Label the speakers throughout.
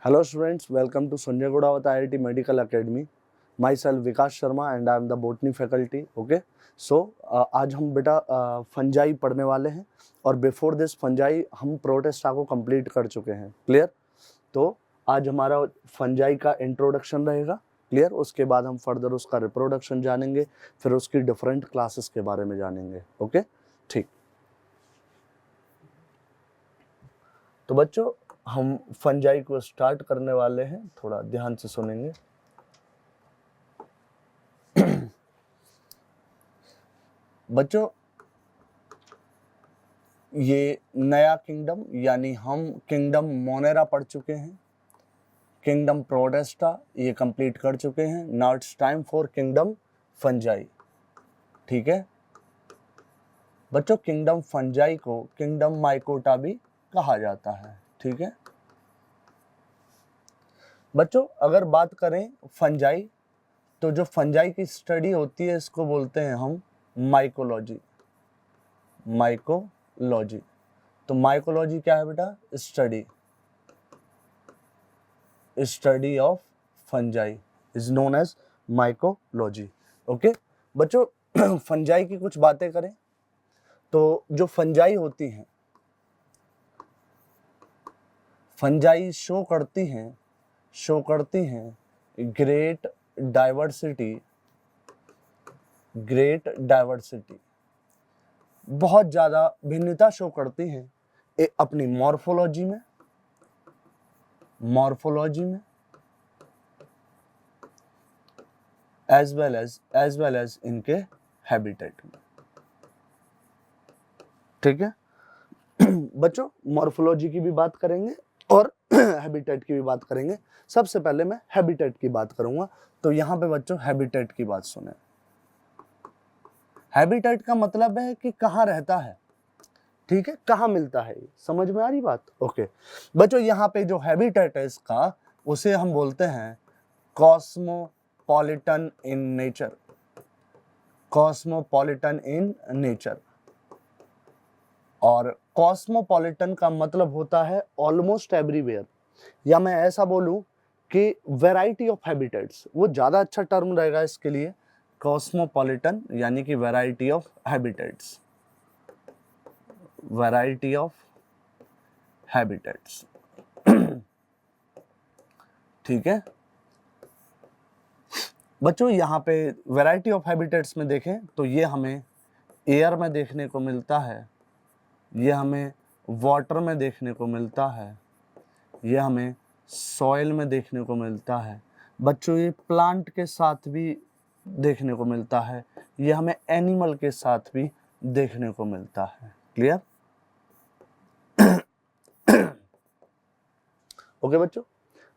Speaker 1: Hello students, welcome to Sanjay Godawat IIT Medical Academy. Myself Vikas Sharma and I am the botany faculty. Okay, so आज हम बेटा fungi पढ़ने वाले हैं और बिफोर दिस फंजाई हम प्रोटेस्टा को कंप्लीट कर चुके हैं. क्लियर? तो आज हमारा फंजाई का इंट्रोडक्शन रहेगा. क्लियर? उसके बाद हम फर्दर उसका रिप्रोडक्शन जानेंगे, फिर उसकी डिफरेंट क्लासेस के बारे में जानेंगे. ओके, ठीक. तो बच्चों हम फंजाई को स्टार्ट करने वाले हैं, थोड़ा ध्यान से सुनेंगे. बच्चों ये नया किंगडम यानी हम किंगडम मोनेरा पढ़ चुके हैं, किंगडम प्रोटेस्टा ये कंप्लीट कर चुके हैं. Now it's time for kingdom fungi. ठीक है बच्चों, किंगडम फंजाई को किंगडम माइकोटा भी कहा जाता है. ठीक है बच्चों, अगर बात करें फंजाई तो जो फंजाई की स्टडी होती है इसको बोलते हैं हम माइकोलॉजी. माइकोलॉजी. तो माइकोलॉजी क्या है बेटा? Study of fungi is known as mycology. Okay बच्चों, फंजाई की कुछ बातें करें तो जो फंजाई होती हैं, फंजाई शो करती हैं ग्रेट डाइवर्सिटी, बहुत ज़्यादा भिन्नता शो करती हैं अपनी मॉर्फोलॉजी में एज वेल एज इनके हैबिटेट में. ठीक है बच्चों, मॉर्फोलॉजी की भी बात करेंगे और हैबिटेट की भी बात करेंगे. सबसे पहले मैं हैबिटेट की बात करूंगा. तो यहाँ पे बच्चों हैबिटेट की बात सुने. हैबिटेट का मतलब है कि कहाँ रहता है. ठीक है, कहाँ मिलता है. समझ में आ रही बात? ओके बच्चों, यहाँ पे जो हैबिटेट है इसका, उसे हम बोलते हैं कॉस्मोपॉलिटन इन नेचर. और कॉस्मोपॉलिटन का मतलब होता है ऑलमोस्ट एवरीवेयर, या मैं ऐसा बोलूं कि वैरायटी ऑफ हैबिटेट्स, वो ज़्यादा अच्छा टर्म रहेगा इसके लिए. कॉस्मोपॉलिटन यानी कि वैरायटी ऑफ हैबिटेट्स. ठीक है बच्चों, यहाँ पे वैरायटी ऑफ हैबिटेट्स में देखें तो ये हमें एयर में देखने को मिलता है, ये हमें वाटर में देखने को मिलता है, ये हमें सॉइल में देखने को मिलता है. बच्चों ये प्लांट के साथ भी देखने को मिलता है, ये हमें एनिमल के साथ भी देखने को मिलता है. क्लियर? ओके बच्चों,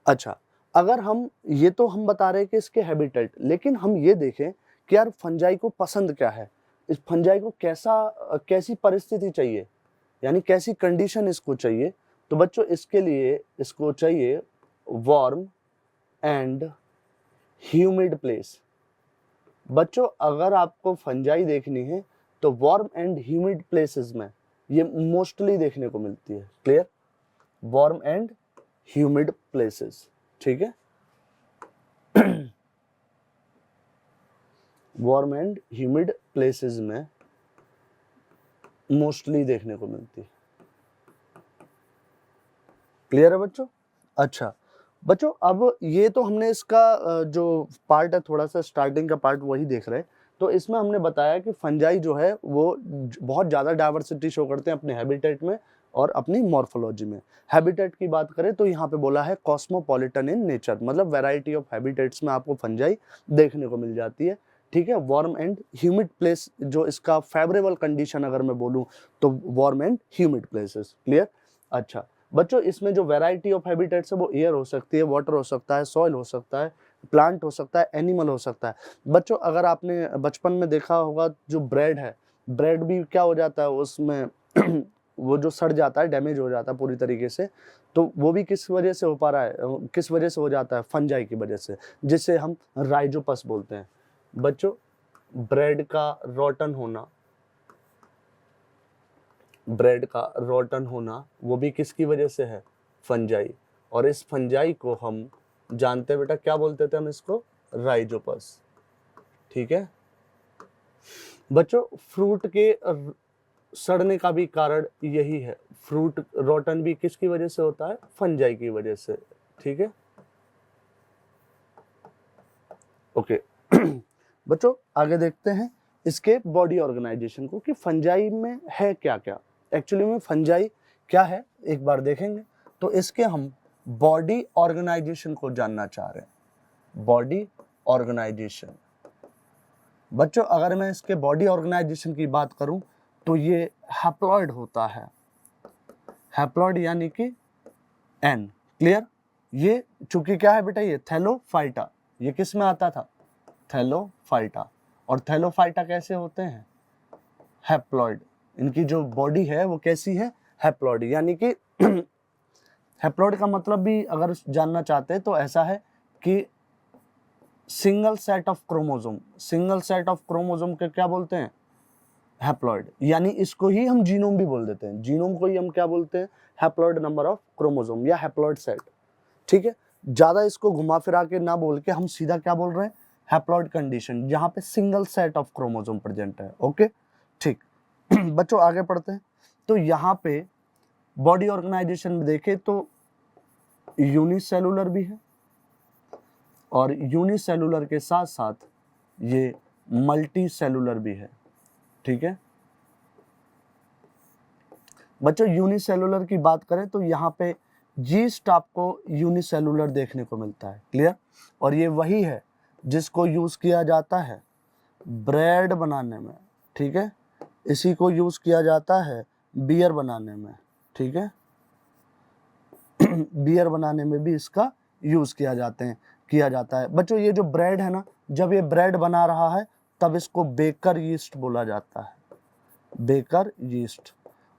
Speaker 1: अच्छा, अगर हम ये तो हम बता रहे हैं कि इसके हैबिटेट, लेकिन हम ये देखें कि यार फंजाई को पसंद क्या है, इस फंजाई को कैसी परिस्थिति चाहिए, यानी कैसी कंडीशन इसको चाहिए. तो बच्चों इसके लिए इसको चाहिए वार्म एंड ह्यूमिड प्लेस. बच्चों अगर आपको फंजाई देखनी है तो वार्म एंड ह्यूमिड प्लेसेस में ये मोस्टली देखने को मिलती है. Clear? Warm and humid places. ठीक है, वार्म एंड ह्यूमिड प्लेसेस में मोस्टली देखने को मिलती है. क्लियर है बच्चों? अच्छा बच्चों, अब ये तो हमने इसका जो पार्ट है, थोड़ा सा स्टार्टिंग का पार्ट वही देख रहे हैं. तो इसमें हमने बताया कि फंजाई जो है वो बहुत ज़्यादा डाइवर्सिटी शो करते हैं अपने हैबिटेट में और अपनी मॉर्फोलॉजी में. हैबिटेट की बात करें तो यहाँ पे बोला है कॉस्मोपॉलिटन इन नेचर, मतलब वैरायटी ऑफ हैबिटेट्स में आपको फंजाई देखने को मिल जाती है. ठीक है, वार्म एंड ह्यूमिड प्लेस, जो इसका फेवरेबल कंडीशन अगर मैं बोलूँ तो warm and humid places. Clear? अच्छा बच्चों, इसमें जो वैरायटी ऑफ हैबिटेट्स है वो एयर हो सकती है, वाटर हो सकता है, सॉइल हो सकता है, प्लांट हो सकता है, एनिमल हो सकता है. बच्चों अगर आपने बचपन में देखा होगा, जो ब्रेड है, ब्रेड भी क्या हो जाता है उसमें वो जो सड़ जाता है, डैमेज हो जाता है पूरी तरीके से. तो वो भी किस वजह से हो पा रहा है, किस वजह से हो जाता है? फंजाई की वजह से, जिसे हम राइजोपस बोलते हैं. बच्चों ब्रेड का रोटन होना वो भी किसकी वजह से है? फंजाई. और इस फंजाई को हम जानते हैं बेटा क्या बोलते थे हम इसको, राइजोपस। ठीक है बच्चों, फ्रूट के सड़ने का भी कारण यही है, फ्रूट रोटन भी किसकी वजह से होता है, फंजाई की वजह से। ठीक है ओके बच्चों आगे देखते हैं इसके बॉडी ऑर्गेनाइजेशन को कि फंजाई में है क्या क्या। एक्चुअली में फंजाई क्या है एक बार देखेंगे, तो इसके हम बॉडी ऑर्गेनाइजेशन को जानना चाह रहे हैं। बॉडी ऑर्गेनाइजेशन बच्चों, अगर मैं इसके बॉडी ऑर्गेनाइजेशन की बात करूं तो ये हैप्लॉइड होता है। हैप्लॉइड यानी कि एन, क्लियर। ये चूंकि क्या है बेटा, ये थैलोफाइटा, ये किस में आता था, थैलोफाइटा। और थैलोफाइटा कैसे होते हैं, हैप्लॉइड। इनकी जो बॉडी है वो कैसी है, हैप्लॉइड। यानी कि हैप्लॉइड का मतलब भी अगर जानना चाहते हैं तो ऐसा है कि single set of chromosome, single set of chromosome के क्या बोलते हैं, हैप्लॉइड। यानी इसको ही हम जीनोम भी बोल देते हैं, जीनोम को ही हम क्या बोलते हैं, हैप्लॉइड नंबर ऑफ क्रोमोसोम या हैप्लॉइड सेट। ठीक है, ज्यादा इसको घुमा फिरा के ना बोल के हम सीधा क्या बोल रहे हैं, हैप्लॉइड कंडीशन, जहां पे single set of chromosome present है। ओके ठीक बच्चों आगे पढ़ते हैं। तो यहाँ पे बॉडी ऑर्गेनाइजेशन में देखें तो यूनिसेलुलर भी है और यूनिसेलुलर के साथ साथ ये मल्टी सेलुलर भी है। ठीक है बच्चों, यूनिसेलुलर की बात करें तो यहाँ पे यीस्ट आपको यूनिसेलुलर देखने को मिलता है, क्लियर। और ये वही है जिसको यूज किया जाता है ब्रेड बनाने में। ठीक है, इसी को यूज किया जाता है बियर बनाने में। ठीक है बियर बनाने में भी इसका यूज किया जाता है बच्चों। ये जो ब्रेड है ना, जब ये ब्रेड बना रहा है तब इसको बेकर यीस्ट बोला जाता है, बेकर यीस्ट।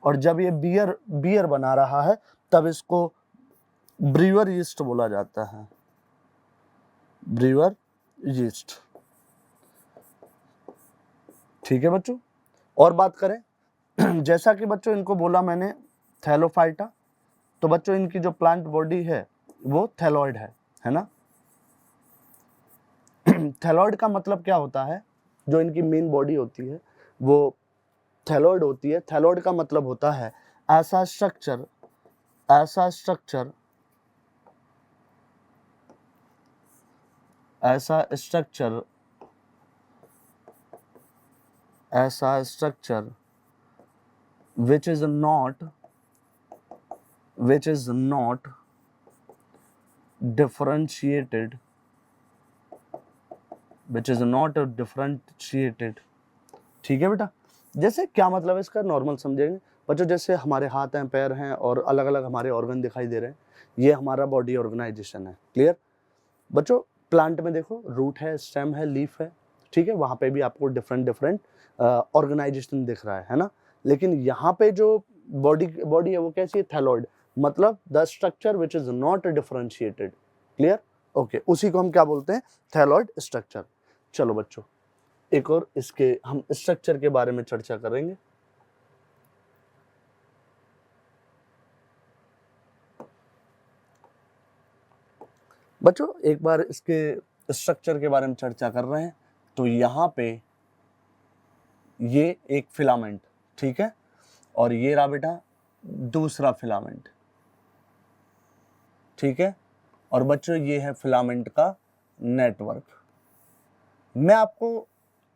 Speaker 1: और जब ये बियर बना रहा है तब इसको ब्रीवर यीस्ट बोला जाता है, ब्रीवर यीस्ट। ठीक है बच्चों, और बात करें जैसा कि बच्चों इनको बोला मैंने थैलोफाइटा, तो बच्चों इनकी जो प्लांट बॉडी है वो थैलॉइड है ना। थैलॉइड का मतलब क्या होता है, जो इनकी मेन बॉडी होती है वो थैलॉइड होती है। थैलॉइड का मतलब होता है ऐसा स्ट्रक्चर, ऐसा स्ट्रक्चर, ऐसा स्ट्रक्चर, ऐसा structure which is not differentiated, which is not differentiated। ठीक है बेटा, जैसे क्या मतलब है इसका, नॉर्मल समझेंगे बच्चों। जैसे हमारे हाथ हैं, पैर हैं और अलग अलग हमारे ऑर्गन दिखाई दे रहे हैं, ये हमारा बॉडी ऑर्गेनाइजेशन है, क्लियर बच्चों। प्लांट में देखो रूट है, स्टेम है, लीफ है, ठीक है, वहां पे भी आपको डिफरेंट ऑर्गेनाइजेशन दिख रहा है ना। लेकिन यहाँ पे जो बॉडी है वो कैसी है, थैलॉइड, मतलब the structure which is not differentiated, clear okay. उसी को हम क्या बोलते हैं, थैलॉइड स्ट्रक्चर। चलो बच्चों एक और इसके हम स्ट्रक्चर के बारे में चर्चा करेंगे। बच्चों एक बार इसके स्ट्रक्चर के बारे में चर्चा कर रहे हैं, तो यहाँ पे ये एक फिलामेंट, ठीक है, और ये रहा बेटा दूसरा फिलामेंट, ठीक है। और बच्चों ये है फिलामेंट का नेटवर्क। मैं आपको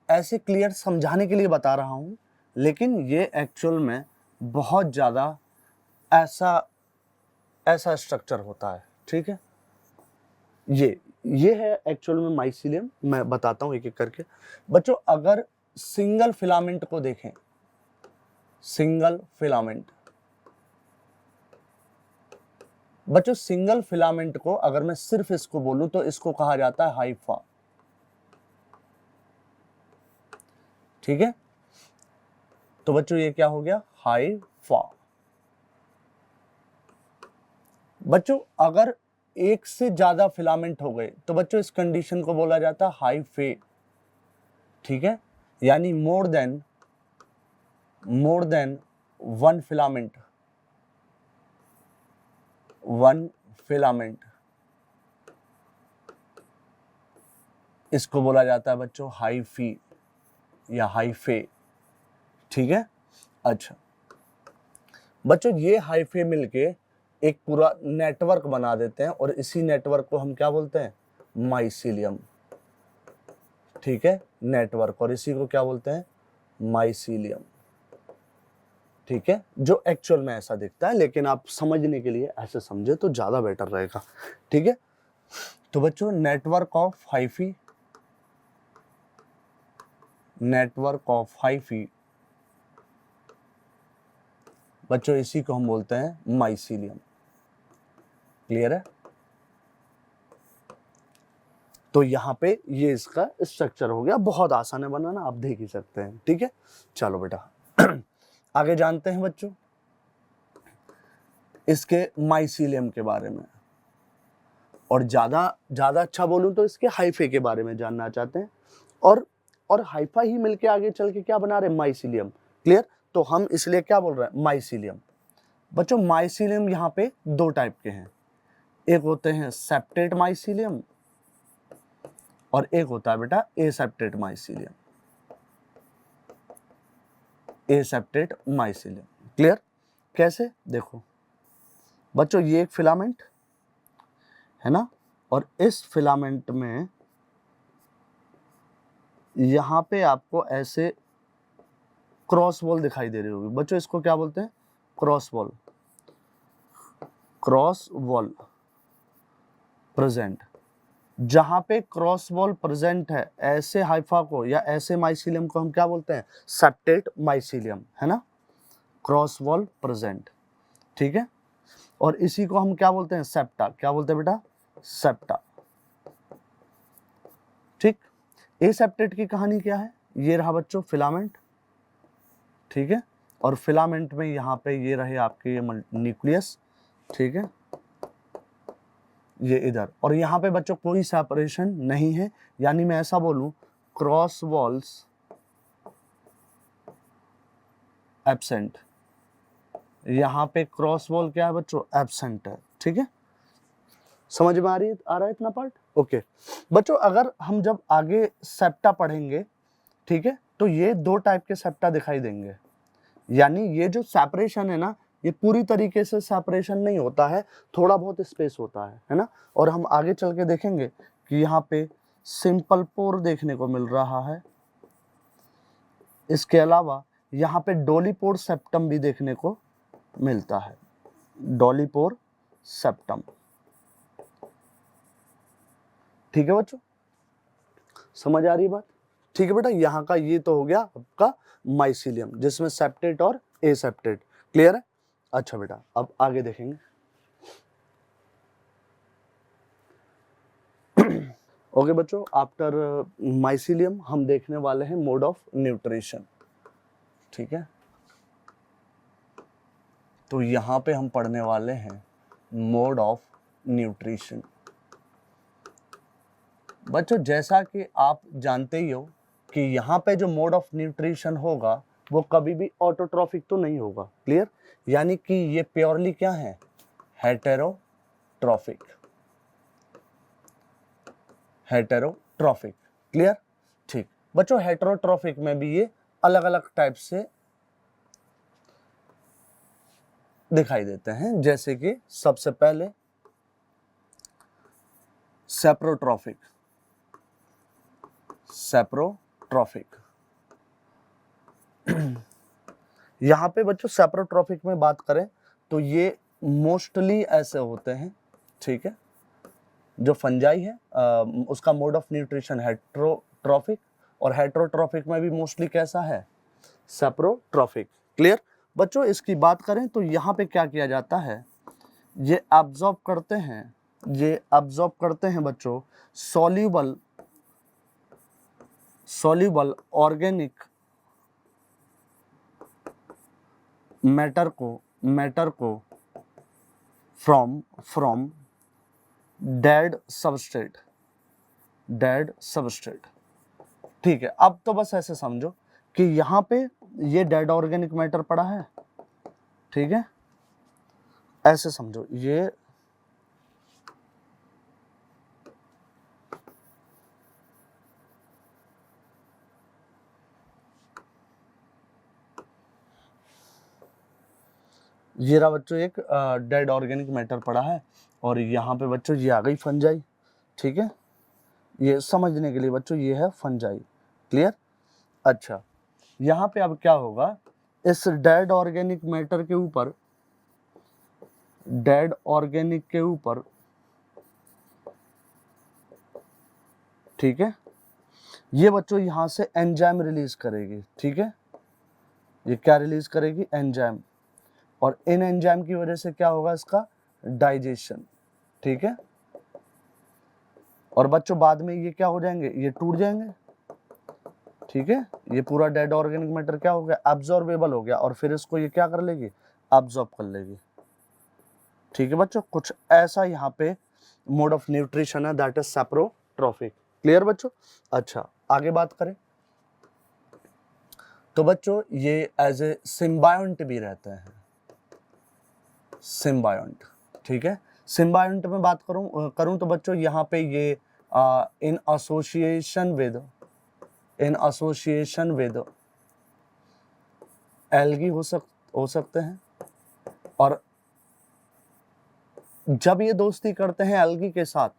Speaker 1: ऐसे क्लियर समझाने के लिए बता रहा हूँ, लेकिन ये एक्चुअल में बहुत ज़्यादा ऐसा स्ट्रक्चर होता है, ठीक है। ये है एक्चुअल में माइसीलियम। मैं बताता हूँ एक एक करके बच्चों। अगर सिंगल फिलामेंट को देखें, सिंगल फिलामेंट बच्चों, सिंगल फिलामेंट को अगर मैं सिर्फ इसको बोलूं तो इसको कहा जाता है हाइफा, ठीक है। तो बच्चों ये क्या हो गया, हाइफा। बच्चों अगर एक से ज्यादा फिलामेंट हो गए तो बच्चों इस कंडीशन को बोला जाता है हाइफे, ठीक है। यानी more than one filament, filament, इसको बोला जाता है बच्चों हाइफी या हाइफे, ठीक है। अच्छा बच्चों, ये हाइफे मिलके एक पूरा नेटवर्क बना देते हैं और इसी नेटवर्क को हम क्या बोलते हैं, माइसीलियम, ठीक है, नेटवर्क, और इसी को क्या बोलते हैं, माइसीलियम, ठीक है, जो एक्चुअल में ऐसा दिखता है, लेकिन आप समझने के लिए ऐसे समझे तो ज्यादा बेटर रहेगा, ठीक है। तो बच्चों network of hyphae, network of hyphae बच्चों इसी को हम बोलते हैं माइसीलियम, क्लियर है। तो यहाँ पे ये इसका स्ट्रक्चर हो गया, बहुत आसान है बनाना, आप देख ही सकते हैं, ठीक है। चलो बेटा आगे जानते हैं बच्चों इसके माइसीलियम के बारे में, और ज्यादा अच्छा बोलूं तो इसके हाइफे के बारे में जानना चाहते हैं, और हाइफा ही मिलके आगे चल के क्या बना रहे, माइसीलियम, क्लियर। तो हम इसलिए क्या बोल रहे हैं, माइसीलियम। बच्चों माइसीलियम यहाँ पे दो टाइप के हैं, एक होते हैं सेप्टेट माइसीलियम और एक होता है बेटा aseptate mycelium, aseptate mycelium, clear. कैसे, देखो बच्चों ये एक फिलामेंट है ना, और इस फिलामेंट में यहां पे आपको ऐसे क्रॉस वॉल दिखाई दे रही होगी बच्चों, इसको क्या बोलते हैं, cross wall, cross wall present. जहां पे क्रॉस वॉल प्रेजेंट है ऐसे हाइफा को या ऐसे माइसीलियम को हम क्या बोलते हैं, सेप्टेट माइसीलियम, है ना, क्रॉस वॉल प्रेजेंट, ठीक है। और इसी को हम क्या बोलते हैं, सेप्टा, क्या बोलते हैं बेटा, सेप्टा, ठीक। एसेप्टेट की कहानी क्या है, ये रहा बच्चों फिलामेंट, ठीक है, और फिलामेंट में यहाँ पे ये रहे आपके ये न्यूक्लियस, ठीक है, ये इधर, और यहाँ पे बच्चों कोई सेपरेशन नहीं है, यानी मैं ऐसा बोलूं क्रॉस वॉल्स एब्सेंट, यहाँ पे क्रॉस वॉल क्या है बच्चों, एब्सेंट है, ठीक है। समझ में आ रहा है इतना पार्ट, ओके। बच्चों अगर हम जब आगे सेप्टा पढ़ेंगे, ठीक है, तो ये दो टाइप के सेप्टा दिखाई देंगे, यानी ये जो सेपरेशन है ना, ये पूरी तरीके से सेपरेशन नहीं होता है, थोड़ा बहुत स्पेस होता है ना। और हम आगे चल के देखेंगे कि यहाँ पे सिंपल पोर देखने को मिल रहा है, इसके अलावा यहाँ पे डोलीपोर सेप्टम भी देखने को मिलता है, डोलीपोर सेप्टम, ठीक है बच्चों, समझ आ रही है बात, ठीक है बेटा। यहाँ का ये तो हो गया आपका माइसीलियम, जिसमें सेप्टेट और एसेप्टेट, क्लियर है। अच्छा बेटा अब आगे देखेंगे ओके बच्चों, आफ्टर माइसीलियम हम देखने वाले हैं मोड ऑफ न्यूट्रिशन, ठीक है। तो यहाँ पे हम पढ़ने वाले हैं मोड ऑफ न्यूट्रिशन। बच्चों जैसा कि आप जानते ही हो कि यहाँ पे जो मोड ऑफ न्यूट्रिशन होगा वो कभी भी ऑटोट्रॉफिक तो नहीं होगा, क्लियर, यानी कि ये प्योरली क्या है, हेटेरोट्रॉफिक, हेटेरोट्रॉफिक, क्लियर, ठीक। बच्चों हेटेरोट्रॉफिक में भी ये अलग अलग टाइप से दिखाई देते हैं, जैसे कि सबसे पहले सेप्रोट्रॉफिक, सेप्रोट्रॉफिक यहाँ पे बच्चों सेप्रोट्रॉफिक में बात करें तो ये मोस्टली ऐसे होते हैं, ठीक है, जो फंजाई है उसका मोड ऑफ न्यूट्रिशन हेटेरोट्रॉफिक, और हेटेरोट्रॉफिक में भी मोस्टली कैसा है, सेप्रोट्रॉफिक, क्लियर। बच्चों इसकी बात करें तो यहाँ पे क्या किया जाता है, ये एब्जॉर्ब करते हैं बच्चों सॉल्यूबल ऑर्गेनिक मैटर को फ्रॉम डेड सबस्ट्रेट, ठीक है। अब तो बस ऐसे समझो कि यहाँ पे ये डेड ऑर्गेनिक मैटर पड़ा है, ठीक है, ऐसे समझो, ये ये रहा बच्चों एक डेड ऑर्गेनिक मैटर पड़ा है, और यहाँ पे बच्चों ये आ गई फंजाई। ठीक है, ये समझने के लिए बच्चों ये है फंजाई। क्लियर? अच्छा, यहाँ पे अब क्या होगा, इस डेड ऑर्गेनिक मैटर के ऊपर, डेड ऑर्गेनिक के ऊपर, ठीक है, ये बच्चों यहाँ से एंजाइम रिलीज करेगी। ठीक है, ये क्या रिलीज करेगी, एंजाइम, और इन एंजाइम की वजह से क्या होगा, इसका डाइजेशन। ठीक है, और बच्चों बाद में ये क्या हो जाएंगे, ये टूट जाएंगे। ठीक है, ये पूरा डेड ऑर्गेनिक मैटर क्या हो गया, एब्जॉर्बेबल हो गया, और फिर इसको ये क्या कर लेगी, एब्जॉर्ब कर लेगी। ठीक है बच्चों, कुछ ऐसा यहाँ पे मोड ऑफ न्यूट्रिशन है, दैट इज सैप्रोट्रोफिक। क्लियर बच्चों? अच्छा, आगे बात करें तो बच्चों ये एज ए सिम्बायोंट भी रहते हैं, सिम्बायोंट। ठीक है, सिम्बायोंट में बात करूं तो बच्चों यहाँ पे ये इन एसोसिएशन विद एल्गी हो सकते हैं, और जब ये दोस्ती करते हैं एल्गी के साथ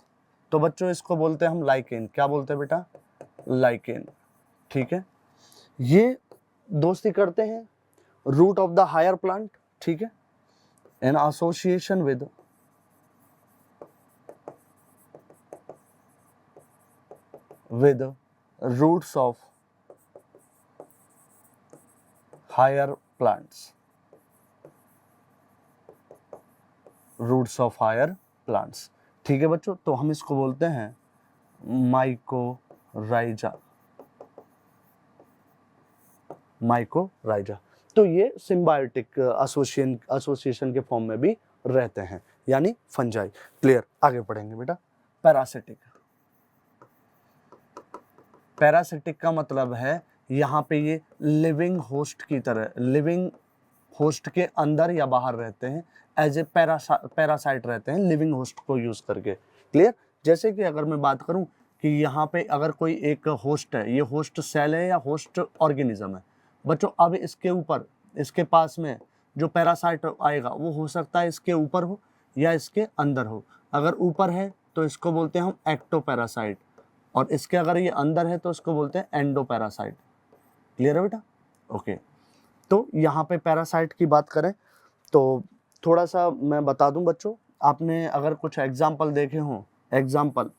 Speaker 1: तो बच्चों इसको बोलते हैं हम लाइकेन। क्या बोलते हैं बेटा, लाइकेन। ठीक है, ये दोस्ती करते हैं root of the higher plant. ठीक है, in association with roots of higher plants, roots of higher plants। ठीक है बच्चों, तो हम इसको बोलते हैं माइकोराइजा, माइकोराइजा। तो ये सिम्बायोटिक एसोसिएशन के फॉर्म में भी रहते हैं, यानी फंजाई। क्लियर? आगे पढ़ेंगे बेटा। पैरासिटिक, पैरासिटिक का मतलब है यहाँ पे ये लिविंग होस्ट की तरह, लिविंग होस्ट के अंदर या बाहर रहते हैं, एज ए पैरासाइट रहते हैं लिविंग होस्ट को यूज करके। क्लियर? जैसे कि अगर मैं बात करूं कि यहाँ पे अगर कोई एक होस्ट है, ये होस्ट सेल है या होस्ट ऑर्गेनिज्म है बच्चों, अब इसके ऊपर, इसके पास में जो पैरासाइट आएगा वो हो सकता है इसके ऊपर हो या इसके अंदर हो। अगर ऊपर है तो इसको बोलते हैं हम एक्टोपैरासाइट, और इसके अगर ये अंदर है तो इसको बोलते हैं एंडोपैरासाइट। क्लियर है बेटा? ओके, तो यहाँ पे पैरासाइट की बात करें तो थोड़ा सा मैं बता दूं बच्चों, आपने अगर कुछ एग्जाम्पल देखे हों, example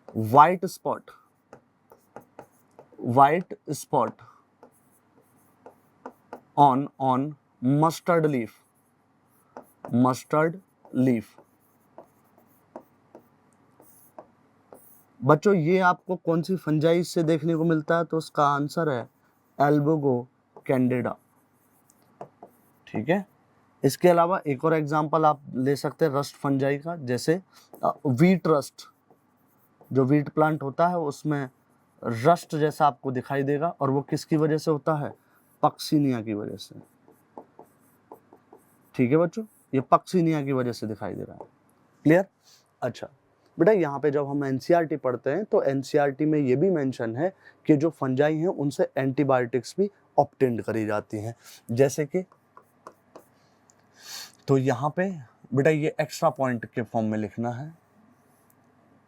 Speaker 1: white spot on mustard leaf. बच्चों ये आपको कौन सी फंजाई से देखने को मिलता है, तो उसका आंसर है एल्बुगो कैंडिडा। ठीक है, इसके अलावा एक और एग्जांपल आप ले सकते हैं रस्ट फंजाई का, जैसे वीट रस्ट, जो वीट प्लांट होता है उसमें रस्ट जैसा आपको दिखाई देगा, और वो किसकी वजह से होता है, पक्सिनिया की वजह से। ठीक है बच्चों, ये पक्सिनिया की वजह से दिखाई दे रहा है। क्लियर? अच्छा बेटा, यहाँ पे जब हम एनसीईआरटी पढ़ते हैं तो एनसीईआरटी में ये भी मेंशन है कि जो फंजाई हैं उनसे एंटीबायोटिक्स भी ऑब्टेन्ड करी जाती हैं, जैसे कि, तो यहाँ पे बेटा ये एक्स्ट्रा पॉइंट के फॉर्म में लिखना है।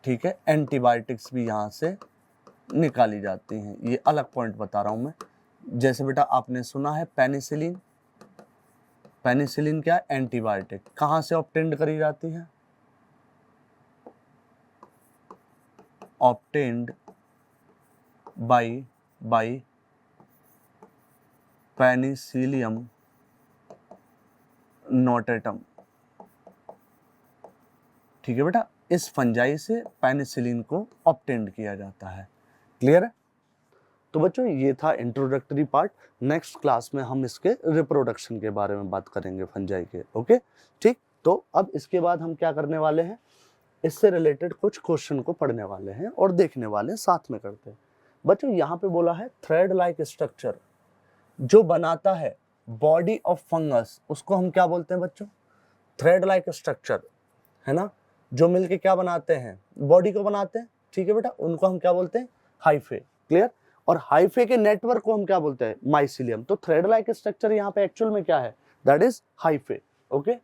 Speaker 1: ठीक है, एंटीबायोटिक्स भी यहाँ से निकाली जाती हैं, ये अलग पॉइंट बता रहा हूँ मैं। जैसे बेटा आपने सुना है पेनिसिलिन, पेनिसिलिन क्या, एंटीबायोटिक, कहाँ से ऑब्टेन्ड करी जाती है, obtained by Penicillium notatum। ठीक है बेटा, इस फंजाई से पेनिसिलिन को ऑब्टेन्ड किया जाता है। क्लियर है? तो बच्चों ये था इंट्रोडक्टरी पार्ट। नेक्स्ट क्लास में हम इसके रिप्रोडक्शन के बारे में बात करेंगे फंजाई के। ओके ठीक, तो अब इसके बाद हम क्या करने वाले हैं, इससे रिलेटेड कुछ क्वेश्चन को पढ़ने वाले हैं और देखने वाले हैं, साथ में करते हैं। बच्चों यहाँ पे बोला है थ्रेड लाइक स्ट्रक्चर जो बनाता है बॉडी ऑफ फंगस, उसको हम क्या बोलते हैं बच्चों, थ्रेड लाइक स्ट्रक्चर, है ना, जो मिलके क्या बनाते हैं, बॉडी को बनाते हैं। ठीक है बेटा, उनको हम क्या बोलते हैं, हाइफे। क्लियर? और हाइफे के नेटवर्क को हम क्या बोलते हैं, माइसीलियम। तो थ्रेड लाइक स्ट्रक्चर यहाँ पे एक्चुअल में क्या है, दैट इज हाइफे। ओके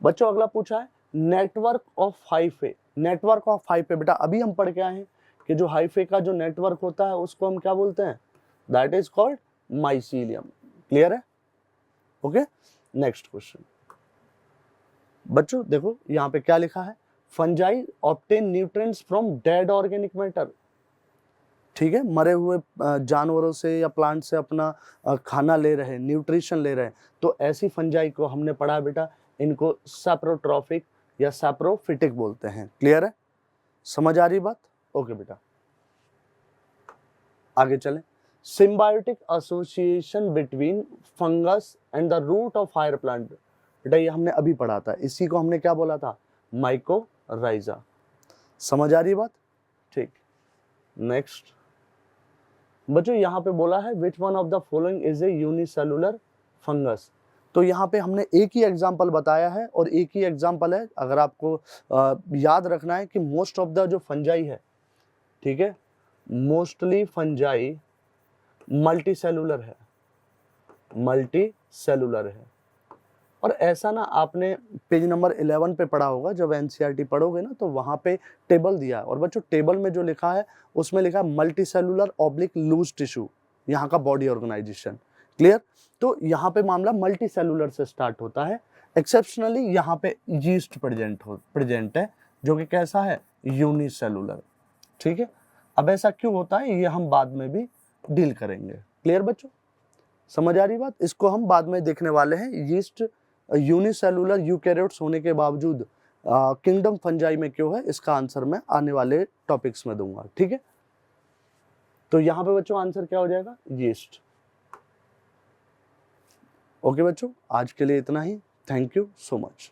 Speaker 1: बच्चों, अगला पूछा है network of hyphae. Network of hyphae बेटा अभी हम पढ़ के आए हैं कि जो हाइफे का जो नेटवर्क होता है उसको हम क्या बोलते हैं, that is called mycelium. Clear है? ओके नेक्स्ट क्वेश्चन बच्चों, देखो यहाँ पे क्या लिखा है, fungi obtain nutrients from dead organic matter. ठीक है, मरे हुए जानवरों से या प्लांट से अपना खाना ले रहे हैं, न्यूट्रिशन ले रहे हैं, तो ऐसी फंजाई को हमने पढ़ा बेटा, इनको सैप्रोट्रॉफिक या सैप्रोफिटिक बोलते हैं। क्लियर है? समझ आ रही बात? ओके बेटा आगे चलें। Symbiotic association between fungus and the root of higher plant. बेटा ये हमने अभी पढ़ा था, इसी को हमने क्या बोला था, माइकोराइजा। समझ आ रही बात? ठीक, नेक्स्ट बच्चों यहाँ पे बोला है which one of the following is a unicellular fungus. तो यहाँ पे हमने एक ही एग्जाम्पल बताया है और एक ही एग्जाम्पल है। अगर आपको याद रखना है कि मोस्ट ऑफ द जो फंजाई है, ठीक है, मोस्टली फंजाई मल्टी सेलुलर है, मल्टी सेलुलर है। और ऐसा ना आपने पेज नंबर 11 पे पढ़ा होगा, जब एनसीईआरटी पढ़ोगे ना तो वहाँ पे टेबल दिया है, और बच्चों टेबल में जो लिखा है उसमें लिखा है multi cellular oblique loose tissue, यहाँ का बॉडी ऑर्गेनाइजेशन। क्लियर? तो यहाँ पे मामला मल्टी सेलुलर से स्टार्ट होता है। एक्सेप्शनली यहाँ पे यीस्ट प्रेजेंट है जो कि कैसा है, यूनिसेलुलर। ठीक है, अब ऐसा क्यों होता है ये हम बाद में भी डील करेंगे। क्लियर बच्चों? समझ आ रही बात? इसको हम बाद में देखने वाले हैं। यीस्ट यूनिसेलुलर यूकैरियोट्स होने के बावजूद किंगडम फंजाई में क्यों है, इसका आंसर मैं आने वाले टॉपिक्स में दूंगा। ठीक है, तो यहाँ पे बच्चों आंसर क्या हो जाएगा, यीस्ट। ओके बच्चों, आज के लिए इतना ही। Thank you so much.